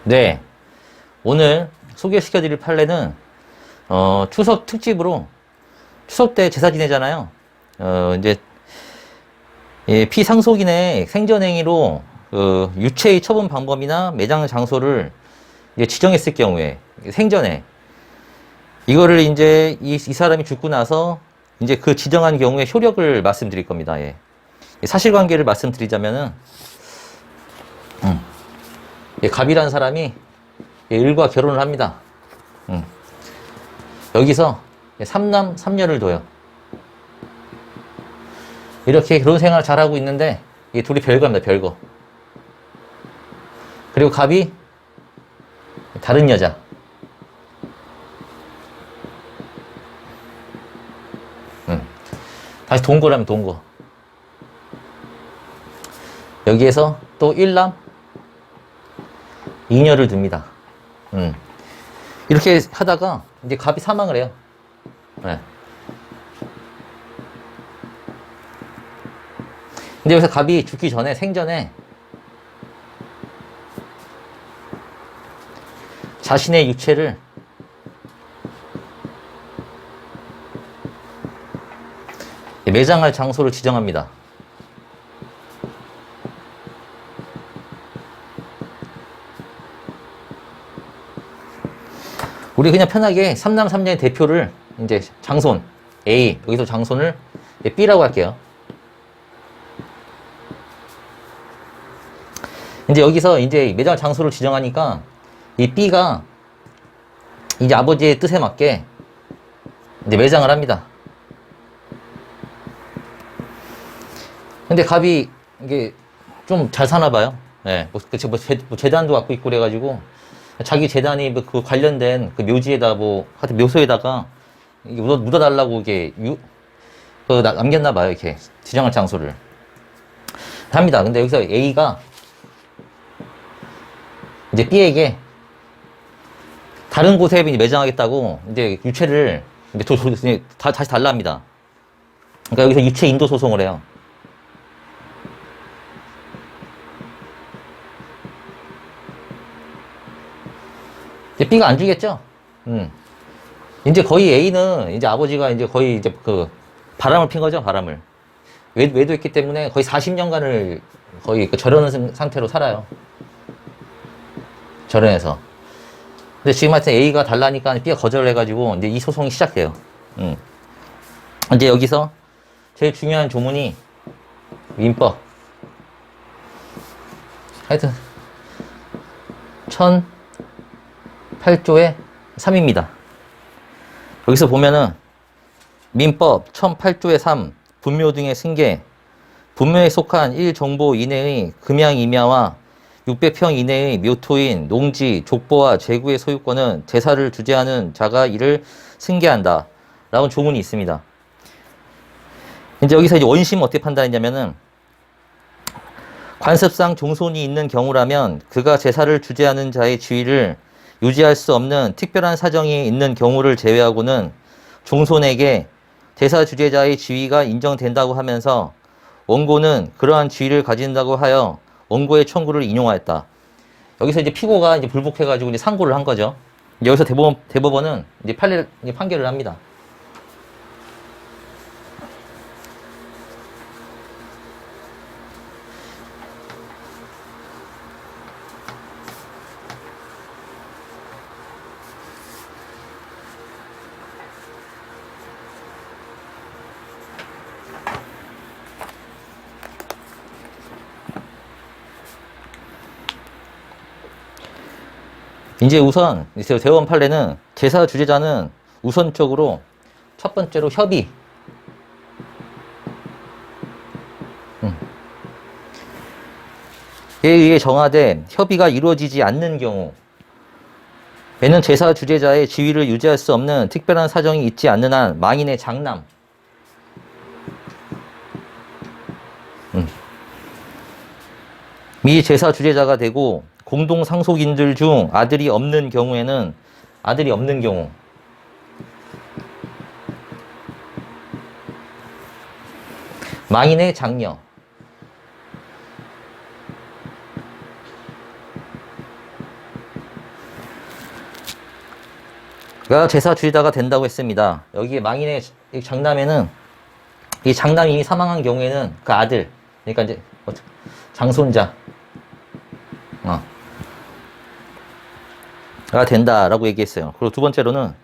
네, 오늘 소개시켜드릴 판례는 추석 특집으로 추석 때 제사 지내잖아요. 이제 피상속인의 생전행위로 유체의 처분 방법이나 매장 장소를 이제 지정했을 경우에 생전에 이거를 이제 이 사람이 죽고 나서 이제 그 지정한 경우에 효력을 말씀드릴 겁니다. 예. 사실관계를 말씀드리자면은 갑이라는 사람이 을과 결혼을 합니다. 여기서 3남 3녀를 둬요. 이렇게 결혼 생활 잘하고 있는데 이 둘이 별거입니다. 별거. 그리고 갑이 다른 여자. 다시 동거라면 동거. 여기에서 또 1남 2녀를 둡니다. 이렇게 하다가 이제 갑이 사망을 해요. 네. 근데 여기서 갑이 죽기 전에 생전에 자신의 유체를 매장할 장소를 지정합니다. 우리 그냥 편하게 3남 3녀의 대표를 이제 장손 A, 여기서 장손을 B라고 할게요. 이제 여기서 이제 매장 장소를 지정하니까 이 B가 이제 아버지의 뜻에 맞게 이제 매장을 합니다. 근데 갑이 이게 좀 잘 사나 봐요. 예, 뭐 재단도 갖고 있고 그래가지고 자기 재단이 그 관련된 그 묘지에다 하여튼 묘소에다가 이게 묻어달라고 이게 남겼나 봐요. 이렇게 지정할 장소를 합니다. 근데 여기서 A가 이제 B에게 다른 곳에 매장하겠다고 이제 유체를 이제 다시 달라 합니다. 그러니까 여기서 유체 인도 소송을 해요. 이제 B가 안 주겠죠? 이제 거의 A는 이제 아버지가 이제 거의 이제 바람을 핀 거죠, 바람을. 외도했기 때문에 거의 40년간을 거의 절연한 상태로 살아요. 절연해서. 근데 지금 하여튼 A가 달라니까 B가 거절을 해가지고 이제 이 소송이 시작돼요. 이제 여기서 제일 중요한 조문이 민법. 하여튼 1008조의 3입니다. 여기서 보면은 민법 1008조의 3 분묘 등의 승계 분묘에 속한 1정보 이내의 금양 임야와 600평 이내의 묘토인 농지 족보와 재구의 소유권은 제사를 주재하는 자가 이를 승계한다 라는 조문이 있습니다. 이제 여기서 이제 원심 어떻게 판단했냐면은 관습상 종손이 있는 경우라면 그가 제사를 주재하는 자의 지위를 유지할 수 없는 특별한 사정이 있는 경우를 제외하고는 종손에게 제사 주재자의 지위가 인정된다고 하면서 원고는 그러한 지위를 가진다고 하여 원고의 청구를 인용하였다. 여기서 이제 피고가 이제 불복해가지고 이제 상고를 한 거죠. 여기서 대법원은 이제 판결을 합니다. 이제 우선 대법원 판례는 제사 주재자는 우선적으로 첫 번째로 협의에 의해 정하되 협의가 이루어지지 않는 경우에는 제사 주재자의 지위를 유지할 수 없는 특별한 사정이 있지 않는 한 망인의 장남 미 제사 주재자가 되고 공동 상속인들 중 아들이 없는 경우에는 아들이 없는 경우 망인의 장녀 제사주의자가 된다고 했습니다. 여기 망인의 장남에는 이 장남이 이미 사망한 경우에는 그 아들, 그러니까 이제 장손자, 가 된다라고 얘기했어요. 그리고 두 번째로는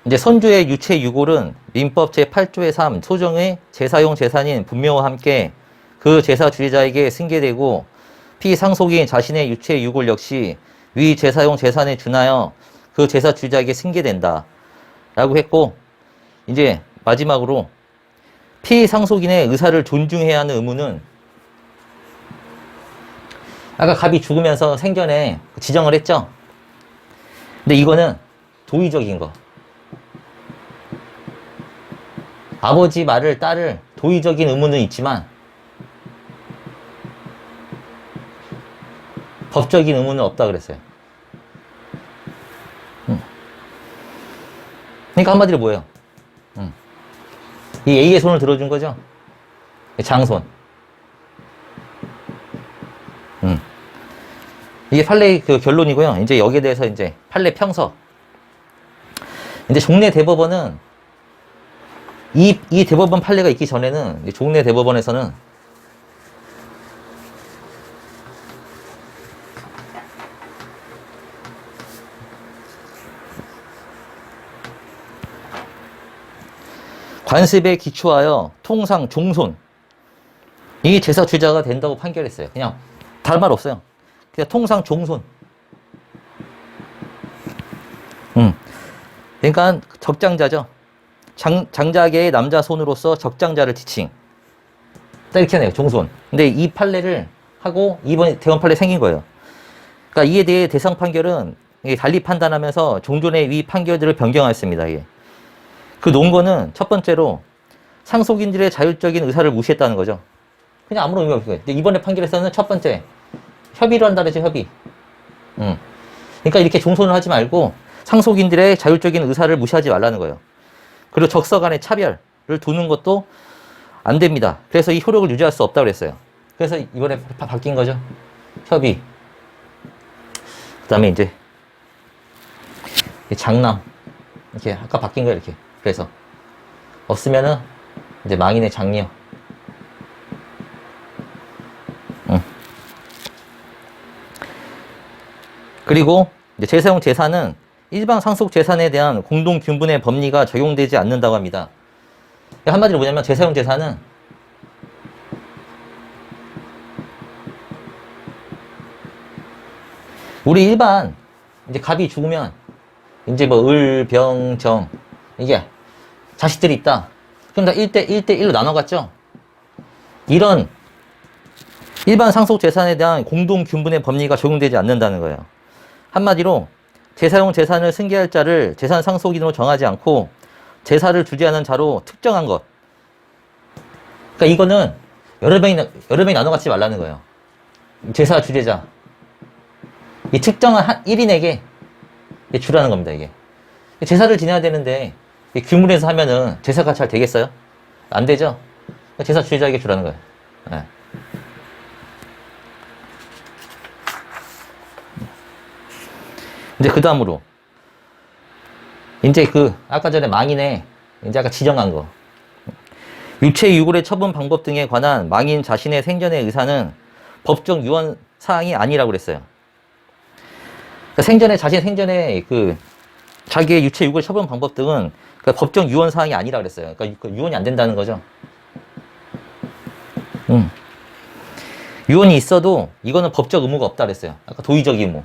이제 선주의 유체 유골은 민법 제8조의 3 소정의 제사용 재산인 분묘와 함께 그 제사주의자에게 승계되고 피상속인 자신의 유체 유골 역시 위 제사용 재산에 준하여 그 제사주의자에게 승계된다 라고 했고, 이제 마지막으로 피상속인의 의사를 존중해야 하는 의무는 아까 갑이 죽으면서 생전에 지정을 했죠. 근데 이거는 도의적인 거. 아버지 말을 따를 도의적인 의무는 있지만 법적인 의무는 없다 그랬어요. 그러니까 한마디로 뭐예요? 이 A의 손을 들어준 거죠? 장손. 이게 판례의 그 결론이고요. 이제 여기에 대해서 이제 판례 평서. 이제 종래 대법원은 이 대법원 판례가 있기 전에는 종래 대법원에서는 관습에 기초하여 통상 종손 이 제사주의자가 된다고 판결했어요. 그냥 다른 말 없어요. 그냥 통상 종손. 그러니까 적장자죠. 장자계의 남자 손으로서 적장자를 지칭. 딱 이렇게 하네요. 종손. 근데 이 판례를 하고 이번 대원 판례 생긴 거예요. 그러니까 이에 대해 대상 판결은 달리 판단하면서 종존의 위 판결들을 변경하였습니다. 이게. 그 논거는 첫 번째로 상속인들의 자율적인 의사를 무시했다는 거죠. 그냥 아무런 의미가 없어요. 이번에 판결에서는 첫 번째 협의를 한다 그랬죠. 협의. 그러니까 이렇게 종손을 하지 말고 상속인들의 자율적인 의사를 무시하지 말라는 거예요. 그리고 적서 간의 차별을 두는 것도 안 됩니다. 그래서 이 효력을 유지할 수 없다고 그랬어요. 그래서 이번에 바뀐 거죠. 협의. 그 다음에 이제 장남. 이렇게 아까 바뀐 거예요. 이렇게. 그래서 없으면은 이제 망인의 장녀. 그리고 이제 제사용 재산은 일반 상속 재산에 대한 공동 균분의 법리가 적용되지 않는다고 합니다. 한마디로 뭐냐면 제사용 재산은 우리 일반 이제 갑이 죽으면 이제 뭐 을, 병, 정 이게 자식들이 있다. 그럼 다 1대1로 나눠갔죠? 이런 일반 상속 재산에 대한 공동 균분의 법리가 적용되지 않는다는 거예요. 한마디로 제사용 재산을 승계할 자를 재산 상속인으로 정하지 않고 제사를 주재하는 자로 특정한 것. 그러니까 이거는 여러 명이 나눠 갖지 말라는 거예요. 제사 주재자. 이 특정한 1인에게 주라는 겁니다, 이게. 제사를 지내야 되는데 규문에서 하면은 제사가 잘 되겠어요? 안 되죠? 제사 주재자에게 주라는 거예요. 네. 이제 그 다음으로 이제 아까 전에 망인의 이제 아까 지정한 거 유체 유골의 처분 방법 등에 관한 망인 자신의 생전의 의사는 법정 유언 사항이 아니라고 그랬어요. 그러니까 자신 생전에 자기의 유체 유골 처분 방법 등은 법정 유언 사항이 아니라 그랬어요. 그러니까 유언이 안 된다는 거죠. 유언이 있어도 이거는 법적 의무가 없다 그랬어요. 아까 도의적 의무.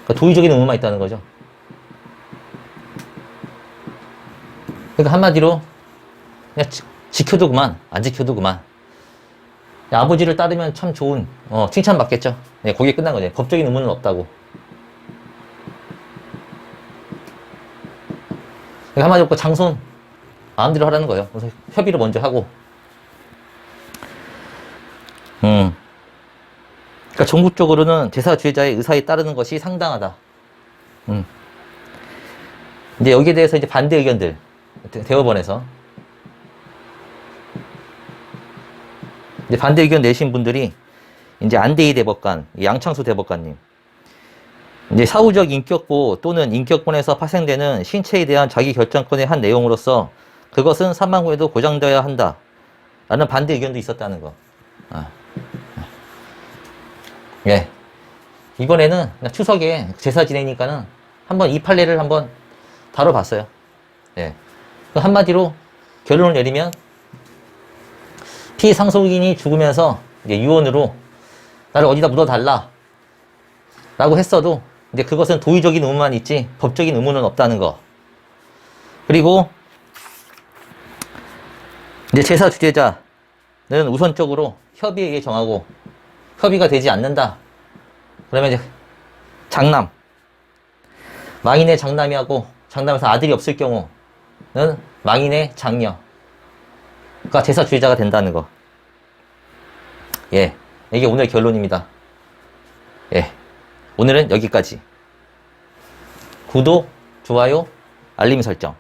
그러니까 도의적인 의무만 있다는 거죠. 그러니까 한마디로 그냥 지켜도 그만, 안 지켜도 그만. 아버지를 따르면 참 좋은 칭찬받겠죠. 네, 거기에 끝난 거죠. 법적인 의무는 없다고. 그러니까 한마디로 장손 마음대로 하라는 거예요. 그래서 협의를 먼저 하고. 그러니까 전국적으로는 제사주의자의 의사에 따르는 것이 상당하다. 이제 여기에 대해서 이제 반대 의견들 대법원에서 이제 반대 의견 내신 분들이 이제 안대희 대법관, 양창수 대법관님. 이제 사후적 인격보 또는 인격본에서 파생되는 신체에 대한 자기 결정권의 한 내용으로서 그것은 사망 후에도 보장되어야 한다. 라는 반대 의견도 있었다는 거. 예. 이번에는 추석에 제사 지내니까는 한번 이 판례를 한번 다뤄봤어요. 예. 한마디로 결론을 내리면 피상속인이 죽으면서 이제 유언으로 나를 어디다 묻어달라 라고 했어도 이제 그것은 도의적인 의무만 있지 법적인 의무는 없다는 거. 그리고 이제 제사 주재자는 우선적으로 협의에 의해 정하고 협의가 되지 않는다. 그러면 이제 장남, 망인의 장남이하고 장남에서 아들이 없을 경우는 망인의 장녀가 제사 주재자가 된다는 거. 예, 이게 오늘 결론입니다. 예, 오늘은 여기까지. 구독, 좋아요, 알림 설정.